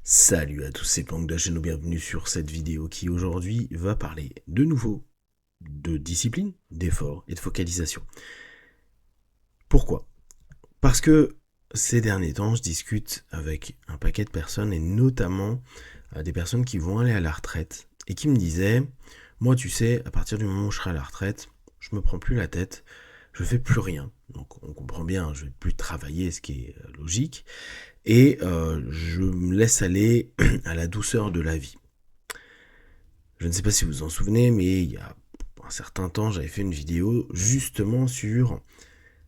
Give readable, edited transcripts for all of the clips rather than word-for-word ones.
Salut à tous, c'est Planck de la chaîne, bienvenue sur cette vidéo qui aujourd'hui va parler de nouveau de discipline, d'effort et de focalisation. Pourquoi ? Parce que ces derniers temps, je discute avec un paquet de personnes et notamment des personnes qui vont aller à la retraite et qui me disaient « Moi, tu sais, à partir du moment où je serai à la retraite, je me prends plus la tête, je fais plus rien. » Donc on comprend bien, je vais plus travailler, ce qui est logique. Et je me laisse aller à la douceur de la vie. Je ne sais pas si vous vous en souvenez, mais il y a un certain temps, j'avais fait une vidéo justement sur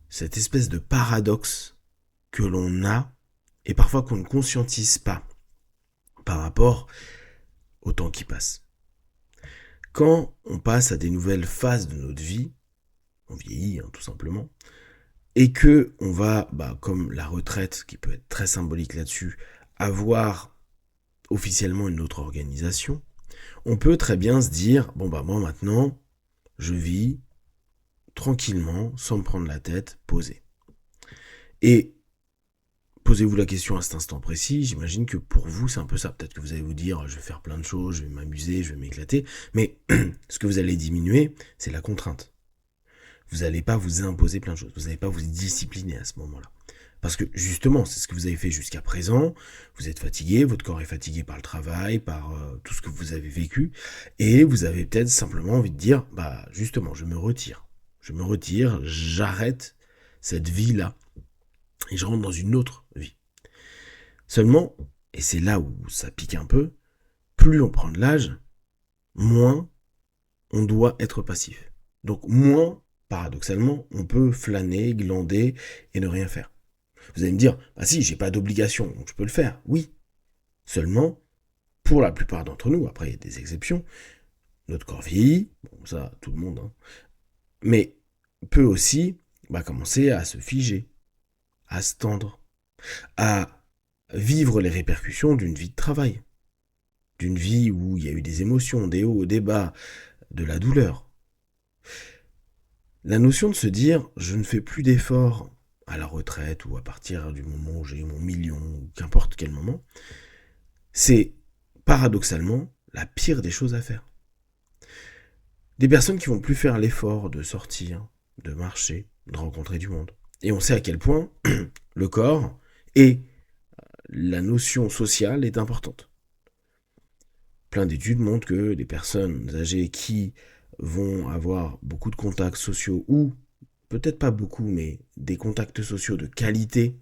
cette espèce de paradoxe que l'on a et parfois qu'on ne conscientise pas par rapport au temps qui passe. Quand on passe à des nouvelles phases de notre vie, on vieillit tout simplement, et que on va, comme la retraite, qui peut être très symbolique là-dessus, avoir officiellement une autre organisation, on peut très bien se dire, moi maintenant, je vis tranquillement, sans me prendre la tête, posé. Et posez-vous la question à cet instant précis, j'imagine que pour vous c'est un peu ça. Peut-être que vous allez vous dire, je vais faire plein de choses, je vais m'amuser, je vais m'éclater, mais ce que vous allez diminuer, c'est la contrainte. Vous n'allez pas vous imposer plein de choses, vous n'allez pas vous discipliner à ce moment-là. Parce que justement, c'est ce que vous avez fait jusqu'à présent, vous êtes fatigué, votre corps est fatigué par le travail, par tout ce que vous avez vécu, et vous avez peut-être simplement envie de dire, justement, je me retire, j'arrête cette vie-là, et je rentre dans une autre vie. Seulement, et c'est là où ça pique un peu, plus on prend de l'âge, moins on doit être passif. Donc moins, paradoxalement, on peut flâner, glander et ne rien faire. Vous allez me dire, si, j'ai pas d'obligation, donc je peux le faire. Oui. Seulement, pour la plupart d'entre nous, après il y a des exceptions, notre corps vieillit, bon ça, tout le monde, mais peut aussi commencer à se figer, à se tendre, à vivre les répercussions d'une vie de travail, d'une vie où il y a eu des émotions, des hauts, des bas, de la douleur. La notion de se dire, je ne fais plus d'efforts à la retraite ou à partir du moment où j'ai mon million, ou qu'importe quel moment, c'est paradoxalement la pire des choses à faire. Des personnes qui vont plus faire l'effort de sortir, de marcher, de rencontrer du monde. Et on sait à quel point le corps et la notion sociale est importante. Plein d'études montrent que les personnes âgées qui vont avoir beaucoup de contacts sociaux ou peut-être pas beaucoup, mais des contacts sociaux de qualité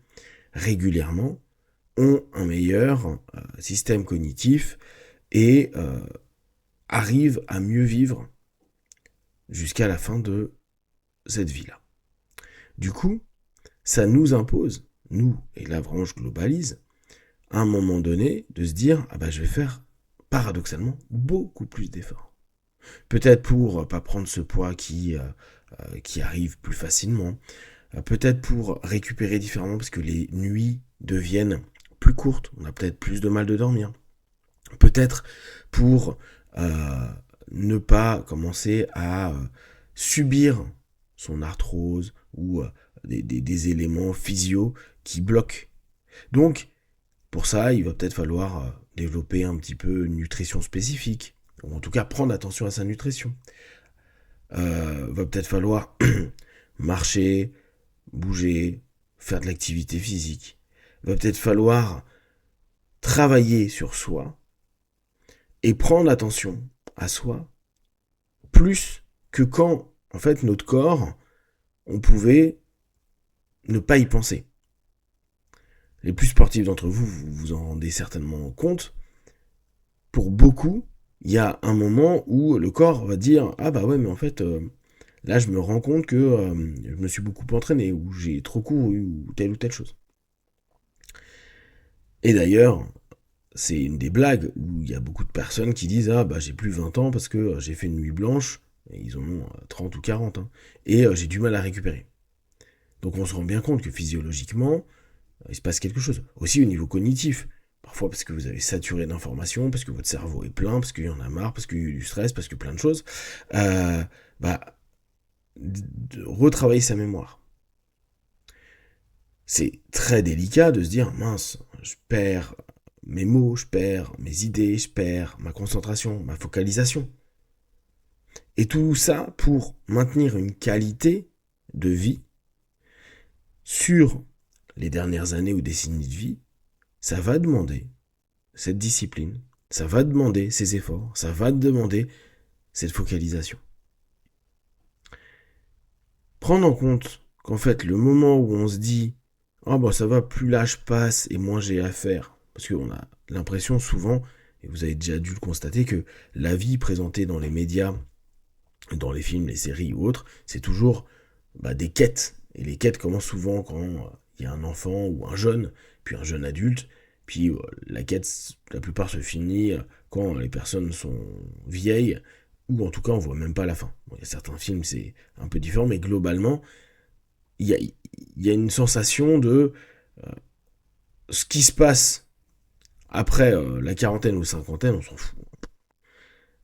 régulièrement ont un meilleur système cognitif et arrivent à mieux vivre jusqu'à la fin de cette vie-là. Du coup, ça nous impose, nous, et là vraiment je globalise, à un moment donné, de se dire, je vais faire paradoxalement beaucoup plus d'efforts. Peut-être pour pas prendre ce poids qui arrive plus facilement, peut-être pour récupérer différemment parce que les nuits deviennent plus courtes, on a peut-être plus de mal de dormir, peut-être pour ne pas commencer à subir son arthrose ou des éléments physio qui bloquent. Donc, pour ça, il va peut-être falloir développer un petit peu une nutrition spécifique, ou en tout cas prendre attention à sa nutrition. Va peut-être falloir marcher, bouger, faire de l'activité physique. Va peut-être falloir travailler sur soi et prendre attention à soi plus que quand, en fait, notre corps, on pouvait ne pas y penser. Les plus sportifs d'entre vous, vous vous en rendez certainement compte. Pour beaucoup, il y a un moment où le corps va dire « Ah ouais, mais en fait, là, je me rends compte que je me suis beaucoup entraîné, ou j'ai trop couru, ou telle chose. » Et d'ailleurs, c'est une des blagues où il y a beaucoup de personnes qui disent « Ah j'ai plus 20 ans parce que j'ai fait une nuit blanche. » Et ils en ont 30 ou 40, et j'ai du mal à récupérer. Donc on se rend bien compte que physiologiquement, il se passe quelque chose. Aussi au niveau cognitif. Parfois parce que vous avez saturé d'informations, parce que votre cerveau est plein, parce qu'il y en a marre, parce qu'il y a eu du stress, parce que plein de choses. De retravailler sa mémoire. C'est très délicat de se dire, mince, je perds mes mots, je perds mes idées, je perds ma concentration, ma focalisation. Et tout ça pour maintenir une qualité de vie sur les dernières années ou décennies de vie, ça va demander cette discipline, ça va demander ces efforts, ça va demander cette focalisation. Prendre en compte qu'en fait, le moment où on se dit « Ah bah ça va, plus l'âge passe et moins j'ai à faire », parce qu'on a l'impression souvent, et vous avez déjà dû le constater, que la vie présentée dans les médias, dans les films, les séries ou autres, c'est toujours des quêtes. Et les quêtes commencent souvent quand il y a un enfant ou un jeune, puis un jeune adulte, puis la quête, la plupart se finit quand les personnes sont vieilles, ou en tout cas on voit même pas la fin. Bon, il y a certains films, c'est un peu différent, mais globalement, il y a une sensation de ce qui se passe après la quarantaine ou cinquantaine, on s'en fout.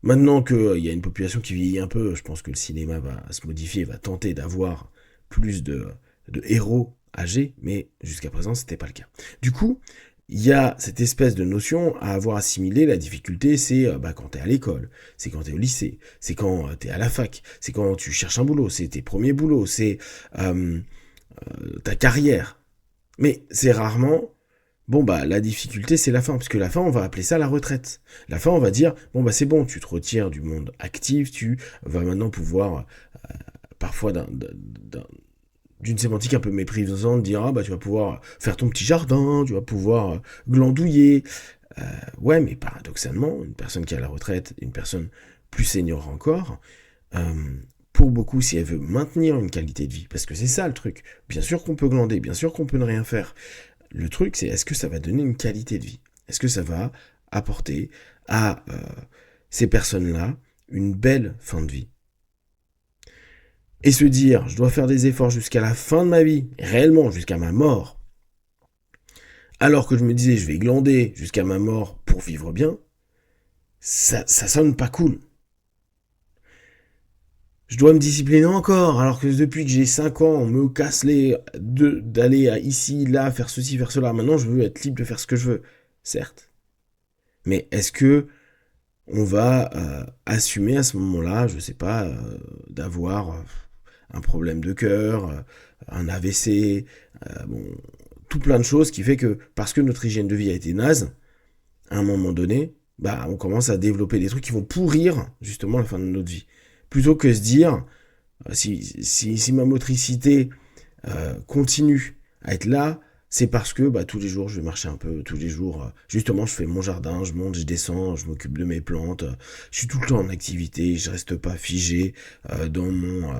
Maintenant qu'il y a une population qui vieillit un peu, je pense que le cinéma va se modifier, va tenter d'avoir plus de héros âgés, mais jusqu'à présent, c'était pas le cas. Du coup, il y a cette espèce de notion à avoir assimilé. La difficulté, c'est quand t'es à l'école, c'est quand t'es au lycée, c'est quand t'es à la fac, c'est quand tu cherches un boulot, c'est tes premiers boulots, c'est ta carrière. Mais c'est rarement... la difficulté, c'est la fin, parce que la fin, on va appeler ça la retraite. La fin, on va dire, c'est bon, tu te retires du monde actif, tu vas maintenant pouvoir, parfois d'une sémantique un peu méprisante, dire, tu vas pouvoir faire ton petit jardin, tu vas pouvoir glandouiller. Ouais, mais paradoxalement, une personne qui est à la retraite, une personne plus senior encore, pour beaucoup, si elle veut maintenir une qualité de vie, parce que c'est ça le truc, bien sûr qu'on peut glander, bien sûr qu'on peut ne rien faire, le truc, c'est est-ce que ça va donner une qualité de vie? Est-ce que ça va apporter à ces personnes-là une belle fin de vie? Et se dire, je dois faire des efforts jusqu'à la fin de ma vie, réellement jusqu'à ma mort, alors que je me disais, je vais glander jusqu'à ma mort pour vivre bien, ça sonne pas cool. Je dois me discipliner encore, alors que depuis que j'ai 5 ans, on me casse d'aller à ici, là, faire ceci, faire cela. Maintenant, je veux être libre de faire ce que je veux. Certes. Mais est-ce que on va assumer à ce moment-là, je sais pas, d'avoir un problème de cœur, un AVC, tout plein de choses qui fait que, parce que notre hygiène de vie a été naze, à un moment donné, on commence à développer des trucs qui vont pourrir, justement, la fin de notre vie. Plutôt que se dire, si ma motricité continue à être là, c'est parce que tous les jours je vais marcher un peu, tous les jours justement je fais mon jardin, je monte, je descends, je m'occupe de mes plantes, je suis tout le temps en activité, je reste pas figé dans mon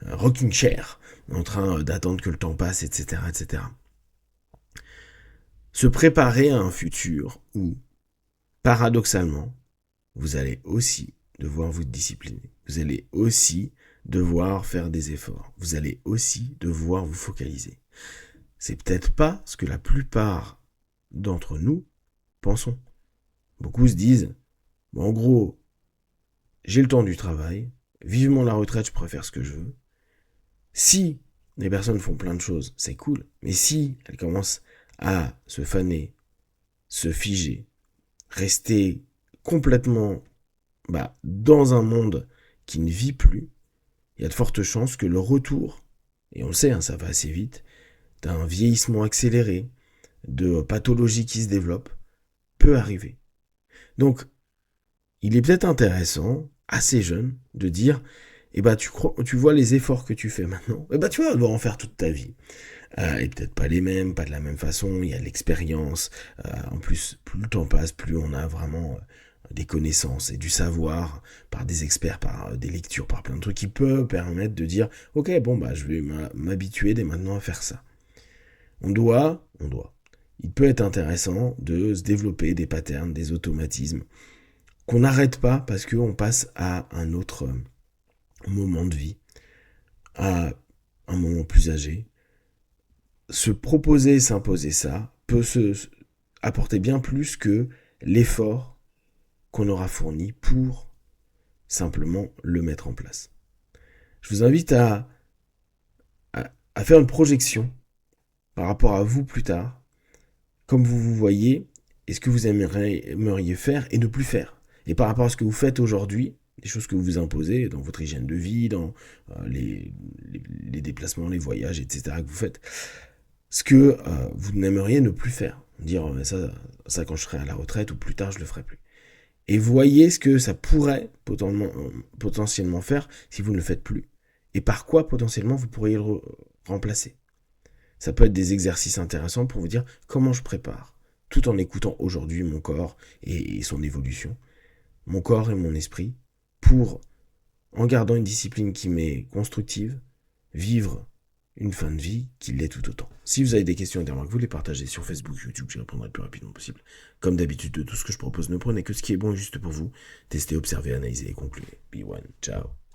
rocking chair en train d'attendre que le temps passe, etc., etc. Se préparer à un futur où, paradoxalement, vous allez aussi devoir vous discipliner, vous allez aussi devoir faire des efforts, vous allez aussi devoir vous focaliser. C'est peut-être pas ce que la plupart d'entre nous pensons. Beaucoup se disent, en gros, j'ai le temps du travail, vivement la retraite, je préfère ce que je veux. Si les personnes font plein de choses, c'est cool, mais si elles commencent à se faner, se figer, rester complètement dans un monde qui ne vit plus, il y a de fortes chances que le retour, et on le sait, ça va assez vite, d'un vieillissement accéléré, de pathologies qui se développent, peut arriver. Donc, il est peut-être intéressant, assez jeune, de dire, tu vois les efforts que tu fais maintenant, tu vas devoir en faire toute ta vie. Et peut-être pas les mêmes, pas de la même façon, il y a de l'expérience. En plus, plus le temps passe, plus on a vraiment des connaissances et du savoir par des experts, par des lectures, par plein de trucs qui peuvent permettre de dire, ok, je vais m'habituer dès maintenant à faire ça. On doit. Il peut être intéressant de se développer des patterns, des automatismes, qu'on n'arrête pas parce qu'on passe à un autre moment de vie, à un moment plus âgé. Se proposer, s'imposer ça, peut se apporter bien plus que l'effort qu'on aura fourni pour simplement le mettre en place. Je vous invite à faire une projection par rapport à vous plus tard, comme vous vous voyez, et ce que vous aimeriez faire et ne plus faire. Et par rapport à ce que vous faites aujourd'hui, les choses que vous vous imposez dans votre hygiène de vie, dans les déplacements, les voyages, etc. que vous faites, ce que vous n'aimeriez ne plus faire. Dire ça quand je serai à la retraite ou plus tard je le ferai plus. Et voyez ce que ça pourrait potentiellement faire si vous ne le faites plus. Et par quoi potentiellement vous pourriez le remplacer. Ça peut être des exercices intéressants pour vous dire comment je prépare, tout en écoutant aujourd'hui mon corps et son évolution, mon corps et mon esprit, pour, en gardant une discipline qui m'est constructive, vivre une fin de vie qui l'est tout autant. Si vous avez des questions et des remarques, vous les partagez sur Facebook, YouTube, j'y répondrai le plus rapidement possible. Comme d'habitude, de tout ce que je propose, ne prenez que ce qui est bon et juste pour vous. Testez, observez, analysez et concluez. Be one. Ciao.